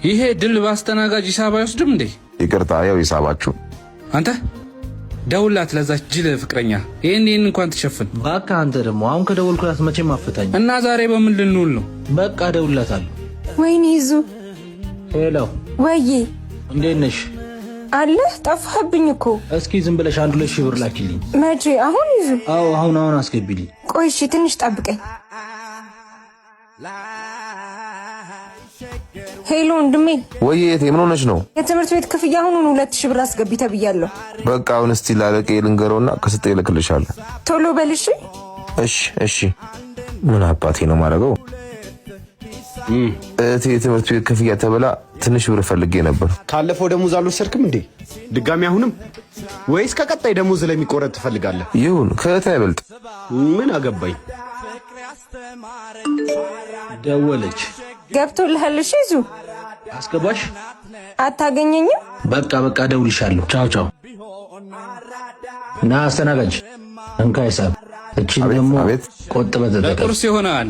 ይሄ ድል ባስተናጋጅ ሂሳብ አይወስድም እንዴ? ይቅርታ፣ ያው ሂሳባችሁ። አንተ ደውላት ለዛች ጅል ፍቅረኛ ይሄን እንኳን ትሸፍን። በቃ አንተ ደግሞ አሁን ከደወልኩላት መቼም አፈታኝ እና ዛሬ በምን ልንውል ነው? በቃ ደውላታለሁ። ወይኔ ይዙ። ሄሎ። ወይዬ እንዴት ነሽ? አለ ጠፋህብኝ እኮ። እስኪ ዝም ብለሽ 1,2,000 ብር ላኪልኝ። መቼ? አሁን ይዙ? አዎ አሁን አስገቢልኝ። ቆይ እሺ ትንሽ ጠብቀኝ። ሄሎ ወንድሜ። ወይ የት ምን ሆነሽ ነው? የትምህርት ቤት ክፍያ አሁን 2,000 ብር አስገቢ ተብያለሁ። በቃ አሁን እስቲ ላለቀ ልንገረውና ከስጠ ይልክልሻለሁ። ቶሎ በልሽ። እሺ ምን አባቴ ነው ማረገው? የትምህርት ቤት ክፍያ ተብላ ትንሽ ብር ፈልጌ ነበር። ካለፈው ደሞዝ አልወሰድክም እንዴ? ድጋሚ አሁንም? ወይስ ከቀጣይ ደሞዝ ለሚቆረጥ ትፈልጋለህ? ይሁን ከእህት አይበልጥ። ምን አገባኝ። ደወለች። ገብቶልሃል? እሺ ይዙ አስገባሽ። አታገኘኝም? በቃ ደውልሻለሁ። ቻው። ና አስተናጋጅ እንካ ሂሳብ። እቺን ደግሞ ቆጥበህ ተጠቀም። ለቁርስ ይሆናል።